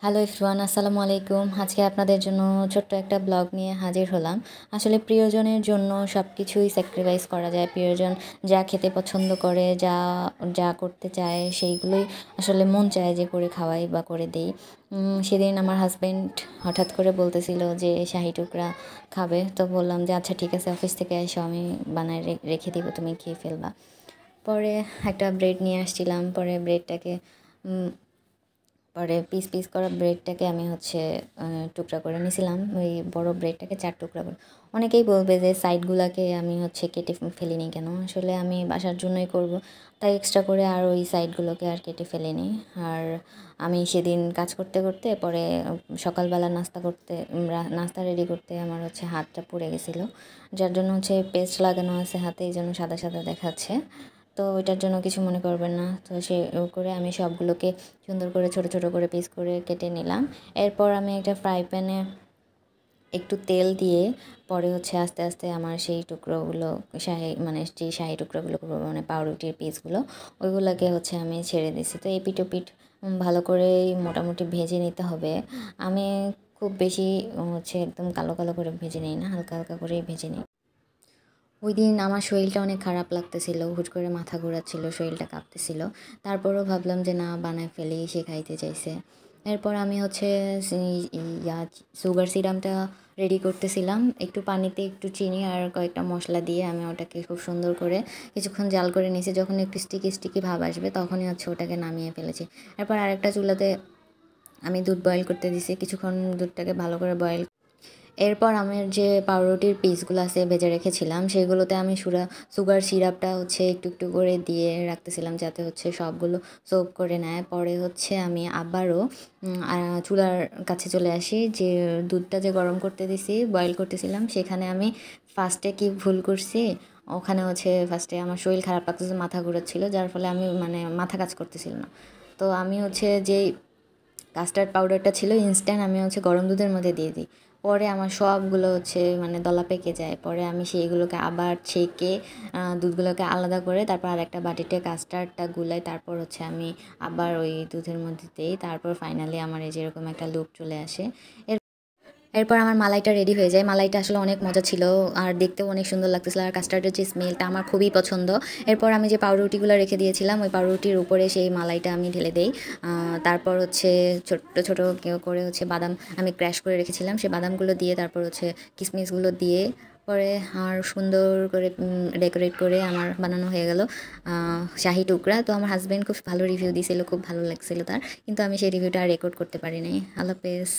Hello everyone, আসসালামু আলাইকুম। আজকে আপনাদের জন্য ছোট্ট একটা ব্লগ নিয়ে হাজির হলাম। আসলে প্রিয়জনের জন্য সব কিছুই স্যাক্রিফাইস করা যায়। প্রিয়জন যা খেতে পছন্দ করে, যা যা করতে চায় সেইগুলোই আসলে মন চায় যে করে খাওয়াই বা করে দেই। সেদিন আমার হাজব্যান্ড হঠাৎ করে বলতেছিল যে শাহি টুকরা খাবে, তো বললাম যে আচ্ছা ঠিক আছে, অফিস থেকে এসো, আমি বানায় রেখে দিব, তুমি খেয়ে ফেলবা। পরে একটা ব্রেড নিয়ে আসছিলাম, পরে ব্রেডটাকে পরে পিস পিস করা ব্রেডটাকে আমি টুকরা করে নিয়েছিলাম। ওই বড় ব্রেডটাকে 4 টুকরা করে। অনেকেই বলবে যে সাইডগুলোকে আমি কেটে ফেলিনি কেন, আসলে আমি বাসার জন্যই করব, তাই এক্সট্রা করে আর ওই সাইডগুলোকে আর কেটে ফেলিনি। আর আমি সেদিন কাজ করতে করতে পরে সকালবেলা নাস্তা রেডি করতে আমার হাতটা পুড়ে গেছিলো, যার জন্য পেস্ট লাগানো আছে হাতে, এই জন্য সাদা সাদা দেখাচ্ছে। তো ওইটার জন্য কিছু মনে করবেন না। তো সে করে আমি সবগুলোকে সুন্দর করে ছোট ছোট করে পিস করে কেটে নিলাম। এরপর আমি একটা ফ্রাই প্যানে একটু তেল দিয়ে পরে আস্তে আস্তে আমার সেই টুকরোগুলো যে শাহি টুকরোগুলো মানে পাউরুটির পিসগুলো ওইগুলোকে আমি ছেড়ে দিছি। তো এপিট ওপিট ভালো করে মোটামুটি ভেজে নিতে হবে। আমি খুব বেশি একদম কালো কালো করে ভেজে নিই না, হালকা হালকা করেই ভেজে নিই। ওই দিন আমার শরীরটা অনেক খারাপ লাগতেছিল, হুট করে মাথা ঘোরাচ্ছিল, শরীরটা কাঁপতেছিল। তারপরও ভাবলাম যে না, বানায় ফেলি, সে খাইতে চাইছে। এরপর আমি সুগার সিরামটা রেডি করতেছিলাম। একটু পানিতে একটু চিনি আর কয়েকটা মশলা দিয়ে আমি ওটাকে খুব সুন্দর করে কিছুক্ষণ জাল করে নিয়েছি। যখন একটু স্টিকি স্টিকি ভাব আসবে তখনই ওটাকে নামিয়ে ফেলেছি। এরপর আরেকটা চুলাতে আমি দুধ বয়েল করতে দিছি, কিছুক্ষণ দুধটাকে ভালো করে বয়েল। এরপর আমার যে পাউরুটির পিসগুলো আছে ভেজে রেখেছিলাম, সেগুলোতে আমি সুগার সিরাপটা একটু একটু করে দিয়ে রাখতেছিলাম, যাতে সবগুলো সোপ করে নেয়। পরে আমি আবারও চুলার কাছে চলে আসি, যে দুধটা যে গরম করতে দিছি, বয়েল করতেছিলাম, সেখানে আমি ফার্স্টে কি ভুল করছি, ওখানে ফার্স্টে আমার শরীর খারাপ লাগতেছে, মাথা ঘুরাচ্ছিল, যার ফলে আমি মাথা কাজ করতেছিল না। তো আমি যেই কাস্টার্ড পাউডারটা ছিল ইনস্ট্যান্ট, আমি গরম দুধের মধ্যে দিয়ে দিই। পরে আমার সবগুলো দলা পেকে যায়। পরে আমি সেইগুলোকে আবার ছেঁকে দুধগুলোকে আলাদা করে তারপর আরেকটা বাটিতে কাস্টার্ডটা গুলাই, তারপর আমি আবার ওই দুধের মধ্যে দিই। তারপর ফাইনালি আমার এই যেরকম একটা লুক চলে আসে। এরপর আমার মালাইটা রেডি হয়ে যায়। মালাইটা আসলে অনেক মজা ছিল আর দেখতেও অনেক সুন্দর লাগতেছিল, আর কাস্টার্ডের যে স্মেলটা আমার খুবই পছন্দ। এরপর আমি যে পাউরুটিগুলো রেখে দিয়েছিলাম, ওই পাউরুটির উপরে সেই মালাইটা আমি ঢেলে দেই। তারপর ছোট্ট ছোট করে বাদাম আমি ক্র্যাশ করে রেখেছিলাম, সেই বাদামগুলো দিয়ে তারপর কিশমিশগুলো দিয়ে পরে আর সুন্দর করে ডেকোরেট করে আমার বানানো হয়ে গেল শাহি টুকরা। তো আমার হাজব্যান্ড খুব ভালো রিভিউ দিয়েছিল, খুব ভালো লাগছিল তার, কিন্তু আমি সেই রিভিউটা আর রেকর্ড করতে পারি নাই। আল্লাহ হাফেজ।